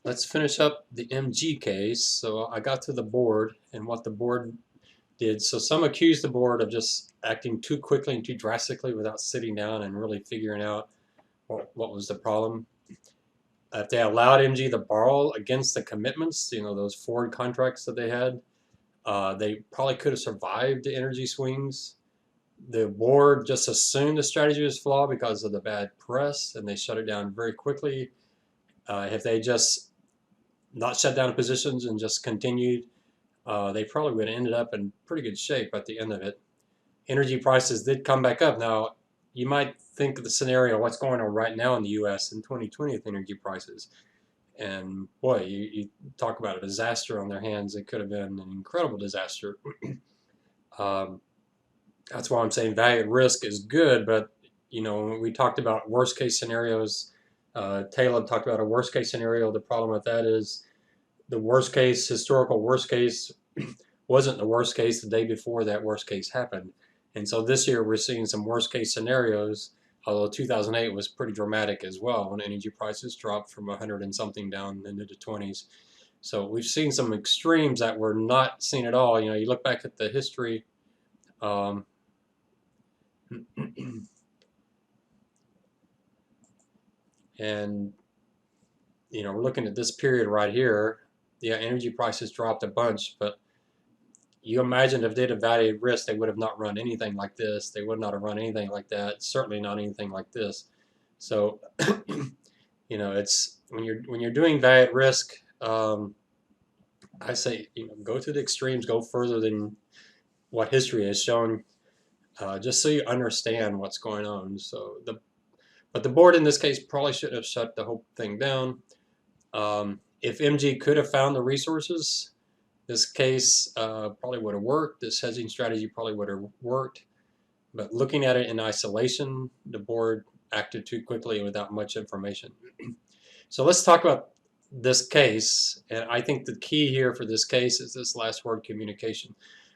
Let's finish up the MG case. So I got to the board and what the board did. So some accused the board of just acting too quickly and too drastically without sitting down and really figuring out what was the problem. If they allowed MG to borrow against the commitments, those forward contracts that they had, they probably could have survived the energy swings. The board just assumed the strategy was flawed because of the bad press, and they shut it down very quickly. If they just not shut down positions and just continued, they probably would have ended up in pretty good shape at the end of it. Energy prices did come back up. Now, you might think of the scenario, what's going on right now in the U.S. in 2020 with energy prices. And boy, you talk about a disaster on their hands. It could have been an incredible disaster. um, that's why I'm saying value at risk is good. But, when we talked about worst case scenarios, Taylor talked about a worst case scenario. The problem with that is the worst case, historical worst case, wasn't the worst case the day before that worst case happened. And so this year we're seeing some worst case scenarios, although 2008 was pretty dramatic as well when energy prices dropped from 100 and something down into the 20s. So we've seen some extremes that were not seen at all. You look back at the history, um, and we're looking at this period right here. Yeah, energy prices dropped a bunch, but you imagine if they'd have valued risk, they would have not run anything like this. They would not have run anything like that. Certainly not anything like this. So, it's when you're doing value at risk. I say go to the extremes, go further than what history has shown, just so you understand what's going on. But the board in this case probably should have shut the whole thing down. If MG could have found the resources, this case probably would have worked. This hedging strategy probably would have worked. But looking at it in isolation, the board acted too quickly without much information. So let's talk about this case. And I think the key here for this case is this last word, communication.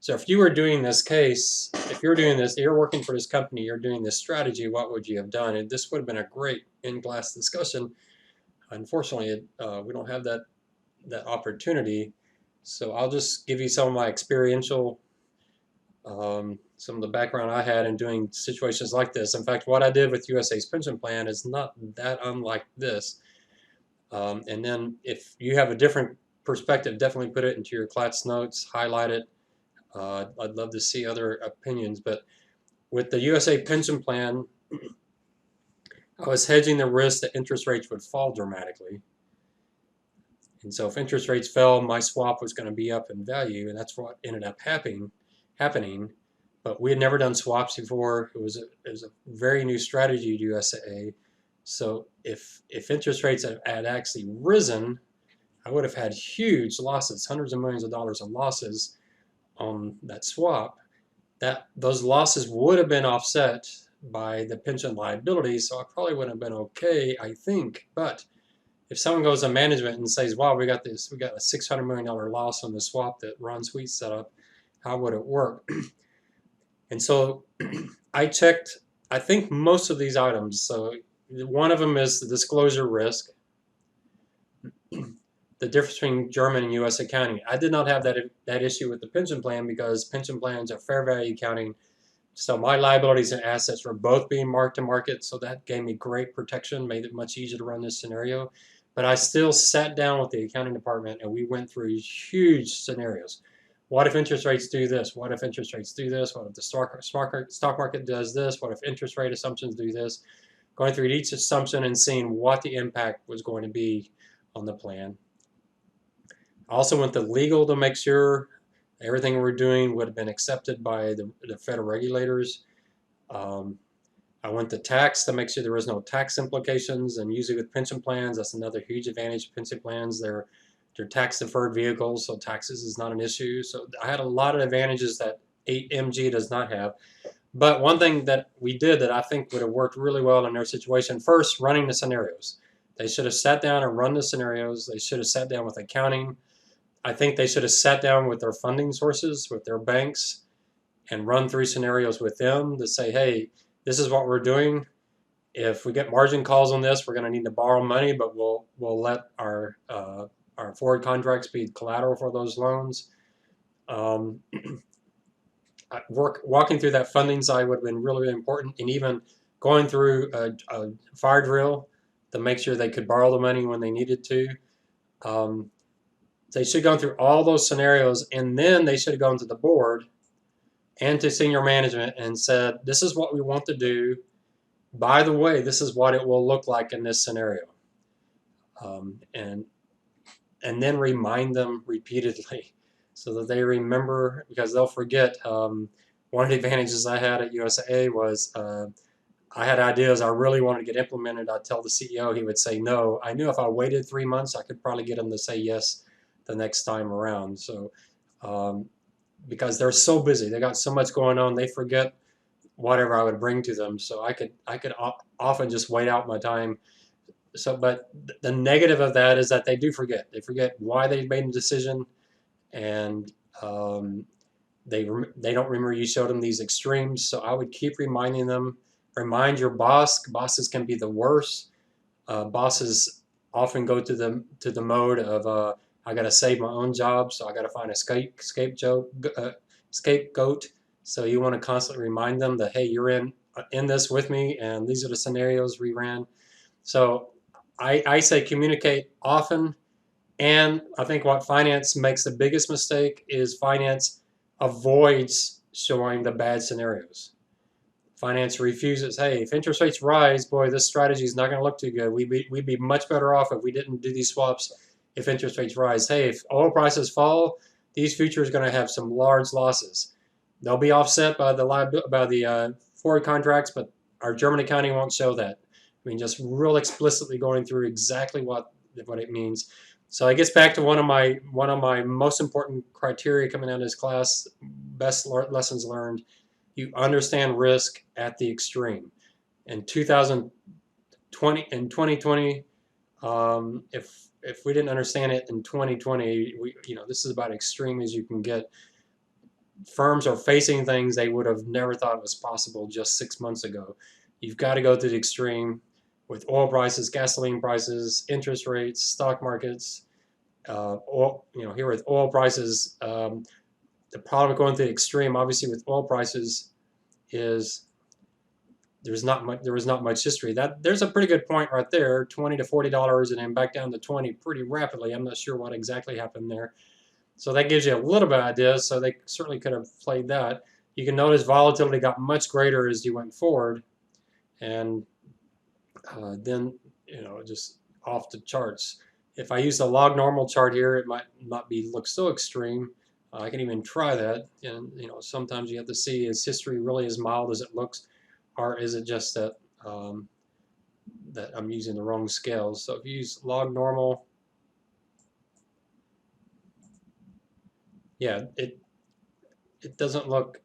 So if you were doing this case, if you're doing this, you're working for this company, you're doing this strategy, what would you have done? And this would have been a great in-class discussion. Unfortunately, we don't have that opportunity. So I'll just give you some of my experiential, some of the background I had in doing situations like this. In fact, what I did with USA's pension plan is not that unlike this. And then if you have a different perspective, definitely put it into your class notes, highlight it. I'd love to see other opinions. But with the USA pension plan, I was hedging the risk that interest rates would fall dramatically. And so if interest rates fell, my swap was going to be up in value, and that's what ended up happening. But we had never done swaps before. It was a very new strategy to USA. So if interest rates had actually risen, I would have had huge losses, hundreds of millions of dollars of losses on that swap. Those losses would have been offset by the pension liability, so I probably would have been okay, I think. But if someone goes to management and says, wow, we got a $600 million loss on the swap that Ron Sweet set up, how would it work? And so I checked, I think, most of these items. So one of them is the disclosure risk, the difference between German and U.S. accounting. I did not have that issue with the pension plan because pension plans are fair value accounting. So my liabilities and assets were both being marked to market, so that gave me great protection, made it much easier to run this scenario. But I still sat down with the accounting department and we went through huge scenarios. What if interest rates do this? What if interest rates do this? What if the stock market does this? What if interest rate assumptions do this? Going through each assumption and seeing what the impact was going to be on the plan. I also went to legal to make sure everything we're doing would have been accepted by the federal regulators. I went to tax to make sure there was no tax implications, and usually with pension plans, that's another huge advantage of pension plans. They're tax-deferred vehicles, so taxes is not an issue. So I had a lot of advantages that 8MG does not have. But one thing that we did that I think would have worked really well in their situation, first, running the scenarios. They should have sat down and run the scenarios. They should have sat down with accounting. I think they should have sat down with their funding sources, with their banks, and run 3 scenarios with them to say, hey, this is what we're doing. if we get margin calls on this, we're going to need to borrow money, but we'll let our forward contracts be collateral for those loans. Um, walking through that funding side would have been really, really important, and even going through a fire drill to make sure they could borrow the money when they needed to. They should have gone through all those scenarios, and then they should have gone to the board and to senior management and said, this is what we want to do. By the way, this is what it will look like in this scenario. And then remind them repeatedly so that they remember, because they'll forget. One of the advantages I had at USAA was I had ideas I really wanted to get implemented. I'd tell the CEO, he would say no. I knew if I waited 3 months, I could probably get him to say yes the next time around. So because they're so busy, they got so much going on, they forget whatever I would bring to them. So I could often just wait out my time. So, but the negative of that is that they do forget. They forget why they made a decision, and they don't remember you showed them these extremes. So I would keep reminding them. Remind your boss. Bosses can be the worst. Bosses often go to the mode of I got to save my own job, so I got to find a scapegoat. So you want to constantly remind them that, hey, you're in this with me, and these are the scenarios we ran. So I say communicate often, and I think what finance makes the biggest mistake is finance avoids showing the bad scenarios. Finance refuses, hey, if interest rates rise, boy, this strategy is not going to look too good. We'd be much better off if we didn't do these swaps if interest rates rise. Hey, if oil prices fall, these futures are going to have some large losses. They'll be offset by the forward contracts, but our German accounting won't show that. I mean, just real explicitly going through exactly what it means. So it gets back to one of my most important criteria coming out of this class, best lessons learned. You understand risk at the extreme. In 2020, if we didn't understand it in 2020, this is about extreme as you can get. Firms are facing things they would have never thought was possible just 6 months ago. You've got to go to the extreme with oil prices, gasoline prices, interest rates, stock markets. Here with oil prices, the problem with going to the extreme, obviously, with oil prices is there was not much history. There's a pretty good point right there, $20 to $40, and then back down to 20 pretty rapidly. I'm not sure what exactly happened there. So that gives you a little bit of ideas. So they certainly could have played that. You can notice volatility got much greater as you went forward, and then just off the charts. If I use the log normal chart here, it might not look so extreme. I can even try that, and sometimes you have to see, is history really as mild as it looks, or is it just that that I'm using the wrong scales? So if you use log normal, yeah, it doesn't look.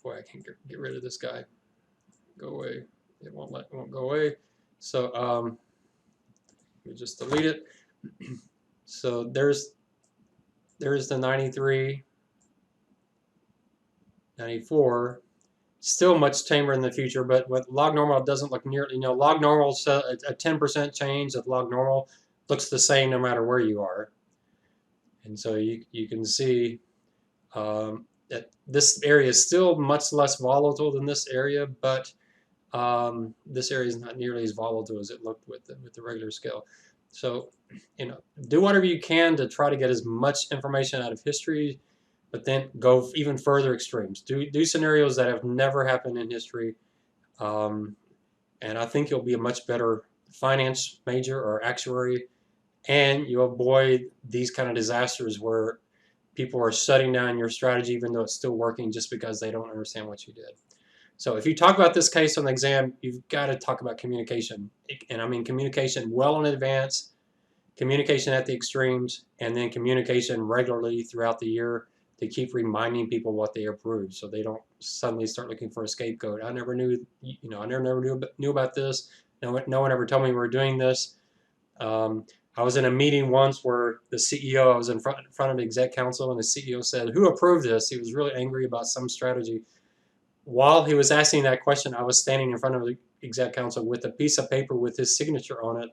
Boy, I can't get rid of this guy. Go away. It won't go away. So let me just delete it. So there's the 93, 94. Still much tamer in the future, but with log normal, it doesn't look nearly. Log normal, a 10% change of log normal looks the same no matter where you are. And so you can see that this area is still much less volatile than this area, but this area is not nearly as volatile as it looked with the regular scale. So, do whatever you can to try to get as much information out of history, but then go even further extremes. Do scenarios that have never happened in history, and I think you'll be a much better finance major or actuary, and you avoid these kind of disasters where people are shutting down your strategy even though it's still working just because they don't understand what you did. So if you talk about this case on the exam, you've got to talk about communication. And I mean communication well in advance, communication at the extremes, and then communication regularly throughout the year to keep reminding people what they approved so they don't suddenly start looking for a scapegoat. I never knew, I never knew about this. No one ever told me we were doing this. I was in a meeting once where the CEO, I was in front of the exec council, and the CEO said, "Who approved this?" He was really angry about some strategy. While he was asking that question, I was standing in front of exec council with a piece of paper with his signature on it,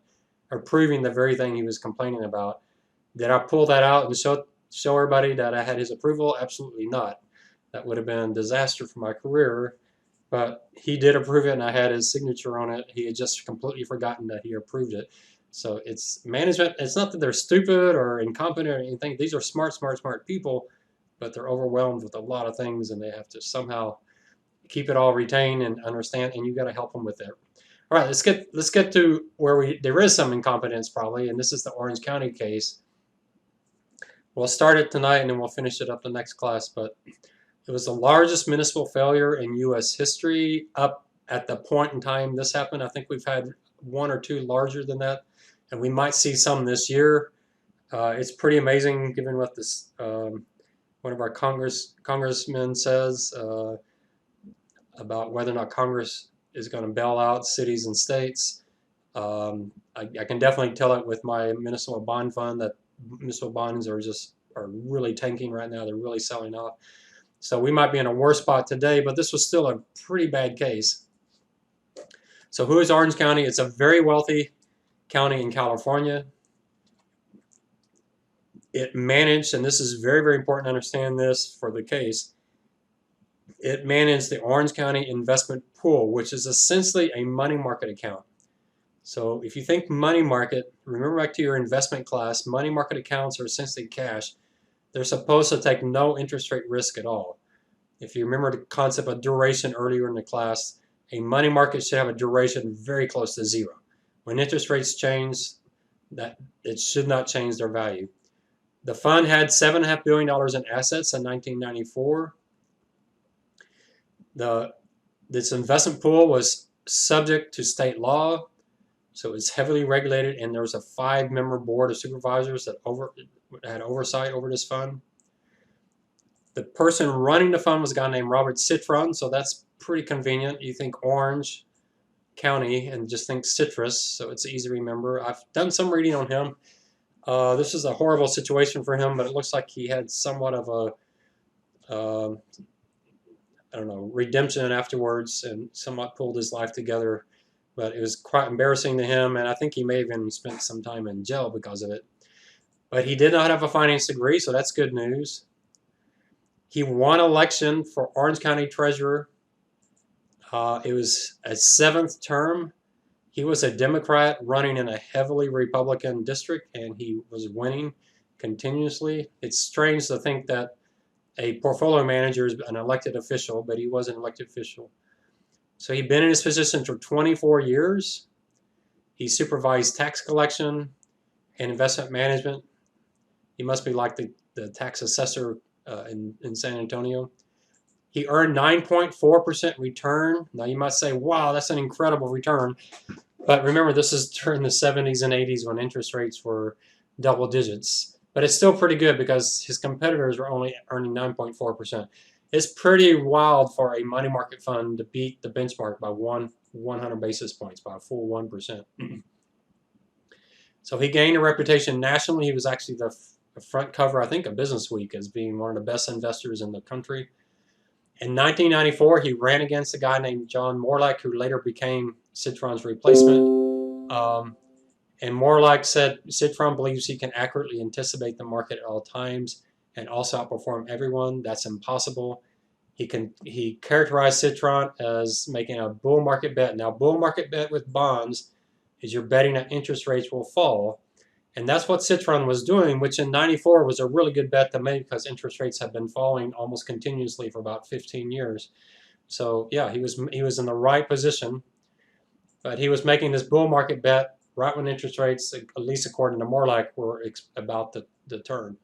approving the very thing he was complaining about. Did I pull that out and show everybody that I had his approval? Absolutely not. That would have been a disaster for my career. But he did approve it, and I had his signature on it. He had just completely forgotten that he approved it. So it's management. It's not that they're stupid or incompetent or anything. These are smart people, but they're overwhelmed with a lot of things, and they have to somehow keep it all retained and understand. And you got to help them with that. All right, let's get to where there is some incompetence probably, and this is the Orange County case. We'll start it tonight, and then we'll finish it up the next class. But it was the largest municipal failure in U.S. history up at the point in time this happened. I think we've had one or two larger than that, and we might see some this year. It's pretty amazing given what this one of our congressmen says about whether or not Congress is going to bail out cities and states. I can definitely tell it with my municipal bond fund that municipal bonds are really tanking right now. They're really selling off. So we might be in a worse spot today, but this was still a pretty bad case. So who is Orange County? It's a very wealthy county in California. It managed, and this is very, very important to understand this for the case, it managed the Orange County Investment Pool, which is essentially a money market account. So if you think money market, remember back to your investment class, money market accounts are essentially cash. They're supposed to take no interest rate risk at all. If you remember the concept of duration earlier in the class, a money market should have a duration very close to zero. When interest rates change, that it should not change their value. The fund had $7.5 billion in assets in 1994. This investment pool was subject to state law, so it's heavily regulated, and there was a 5-member board of supervisors that had oversight over this fund. The person running the fund was a guy named Robert Citron, so that's pretty convenient. You think Orange County and just think citrus, so it's easy to remember. I've done some reading on him. This is a horrible situation for him, but it looks like he had somewhat of a I don't know, redemption afterwards and somewhat pulled his life together. But it was quite embarrassing to him, and I think he may have even spent some time in jail because of it. But he did not have a finance degree, so that's good news. He won election for Orange County Treasurer. It was a 7th term. He was a Democrat running in a heavily Republican district, and he was winning continuously. It's strange to think that a portfolio manager is an elected official, but he was an elected official. So he'd been in his position for 24 years. He supervised tax collection and investment management. He must be like the tax assessor in San Antonio. He earned 9.4% return. Now you might say, wow, that's an incredible return. But remember, this is during the 70s and 80s when interest rates were double digits. But it's still pretty good because his competitors were only earning 9.4%. It's pretty wild for a money market fund to beat the benchmark by 100 basis points, by a full 1%. So he gained a reputation nationally. He was actually the front cover, I think, of Business Week as being one of the best investors in the country. In 1994, he ran against a guy named John Morlack, who later became Citron's replacement. And Morlack said Citron believes he can accurately anticipate the market at all times and also outperform everyone. That's impossible. He characterized Citron as making a bull market bet. Now, bull market bet with bonds is you're betting that interest rates will fall. And that's what Citron was doing, which in 94 was a really good bet to make because interest rates have been falling almost continuously for about 15 years. So yeah, he was in the right position, but he was making this bull market bet right when interest rates, at least according to Morlack, were about to turn.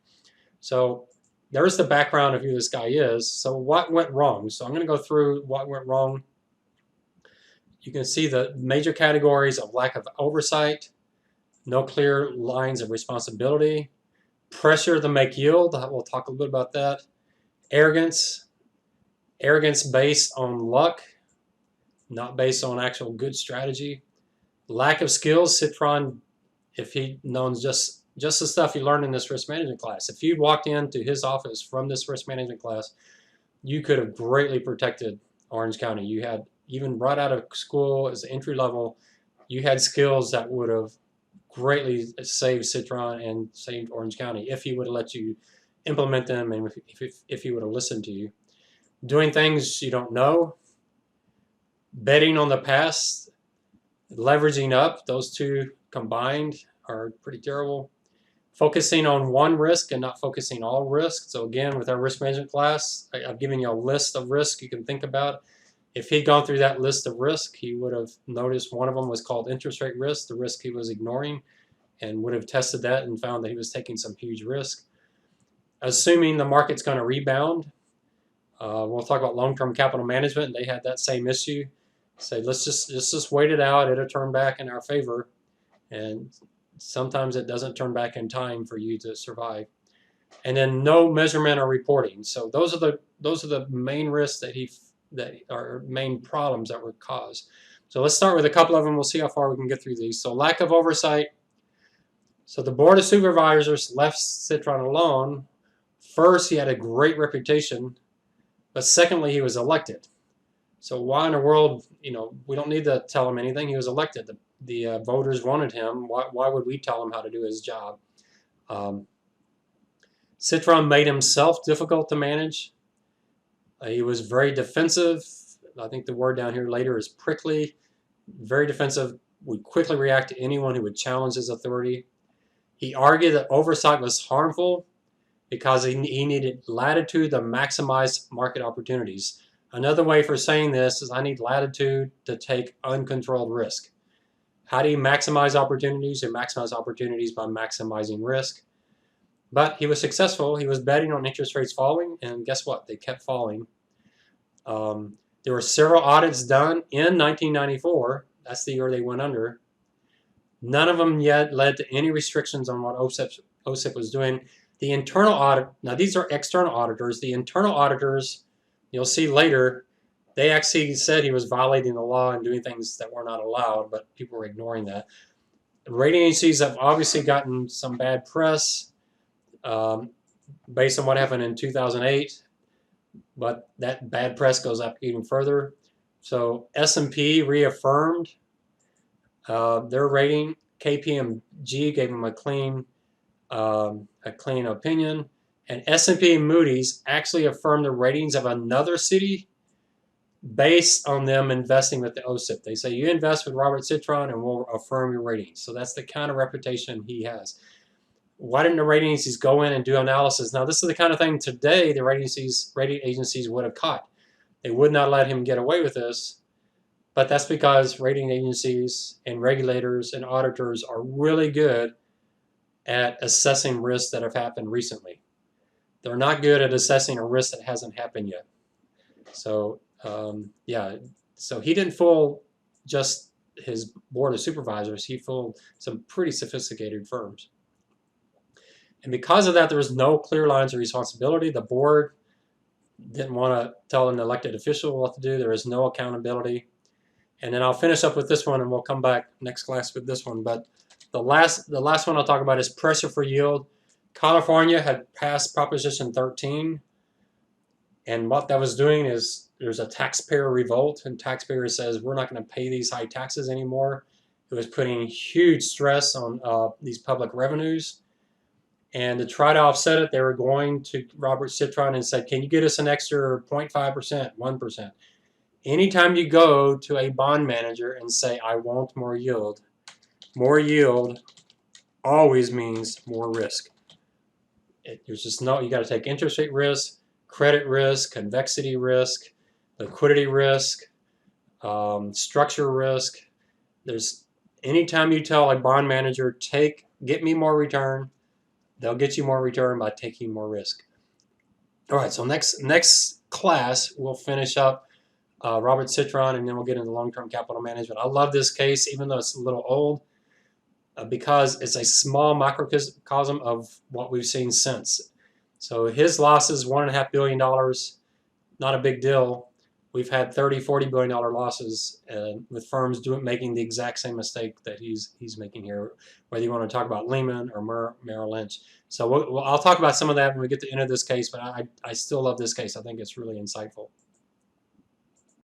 So there's the background of who this guy is. So what went wrong? So I'm going to go through what went wrong. You can see the major categories of lack of oversight, no clear lines of responsibility, pressure to make yield. We'll talk a little bit about that. Arrogance based on luck, not based on actual good strategy. Lack of skills. Citron, if he'd known just the stuff he learned in this risk management class, if you'd walked into his office from this risk management class, you could have greatly protected Orange County. even right out of school as entry level, you had skills that would have greatly saved Citron and saved Orange County if he would have let you implement them and if he would have listened to you. Doing things you don't know, betting on the past, leveraging up, those two combined are pretty terrible. Focusing on one risk and not focusing all risk. So again, with our risk management class, I've given you a list of risks you can think about. If he'd gone through that list of risk, he would have noticed one of them was called interest rate risk, the risk he was ignoring, and would have tested that and found that he was taking some huge risk. Assuming the market's going to rebound, we'll talk about long-term capital management. They had that same issue. Say, let's just wait it out. It'll turn back in our favor, and sometimes it doesn't turn back in time for you to survive. And then no measurement or reporting. So those are the main risks that are main problems that were caused. So let's start with a couple of them. We'll see how far we can get through these. So lack of oversight. So the Board of Supervisors left Citron alone. First, he had a great reputation, but secondly, he was elected. So why in the world, we don't need to tell him anything. He was elected. The voters wanted him. Why would we tell him how to do his job? Citron made himself difficult to manage. He was very defensive. I think the word down here later is prickly. Very defensive. Would quickly react to anyone who would challenge his authority. He argued that oversight was harmful because he needed latitude to maximize market opportunities. Another way for saying this is I need latitude to take uncontrolled risk. How do you maximize opportunities? You maximize opportunities by maximizing risk. But he was successful. He was betting on interest rates falling, and guess what? They kept falling. There were several audits done in 1994. That's the year they went under. None of them yet led to any restrictions on what OSIP was doing. The internal audit, now these are external auditors. The internal auditors, you'll see later, they actually said he was violating the law and doing things that were not allowed, but people were ignoring that. Rating agencies have obviously gotten some bad press based on what happened in 2008, but that bad press goes up even further. So S&P reaffirmed their rating. KPMG gave them a clean opinion, and S&P and Moody's actually affirmed the ratings of another city based on them investing with the OSIP. They say you invest with Robert Citron and we'll affirm your ratings. So that's the kind of reputation he has. Why didn't the rating agencies go in and do analysis? Now this is the kind of thing today the rating agencies would have caught. They would not let him get away with this, but that's because rating agencies and regulators and auditors are really good at assessing risks that have happened recently. They're not good at assessing a risk that hasn't happened yet. So yeah, so he didn't fool just his board of supervisors. He fooled some pretty sophisticated firms. And because of that, there was no clear lines of responsibility. The board didn't want to tell an elected official what to do. There is no accountability. And then I'll finish up with this one, and we'll come back next class with this one. But the last one I'll talk about is pressure for yield. California had passed Proposition 13, and what that was doing is there's a taxpayer revolt, and taxpayer says we're not going to pay these high taxes anymore. It was putting huge stress on these public revenues. And to try to offset it, they were going to Robert Citron and said, can you get us an extra 0.5%, 1%? Anytime you go to a bond manager and say, I want more yield always means more risk. There's just no, you got to take interest rate risk, credit risk, convexity risk, liquidity risk, structure risk. There's anytime you tell a bond manager, get me more return, they'll get you more return by taking more risk. All right, so next class we'll finish up Robert Citron, and then we'll get into long-term capital management. I love this case, even though it's a little old, because it's a small microcosm of what we've seen since. So his losses, $1.5 billion, not a big deal. We've had $30, $40 billion losses with firms making the exact same mistake that he's making here, whether you want to talk about Lehman or Merrill Lynch. So I'll talk about some of that when we get to the end of this case, but I still love this case. I think it's really insightful.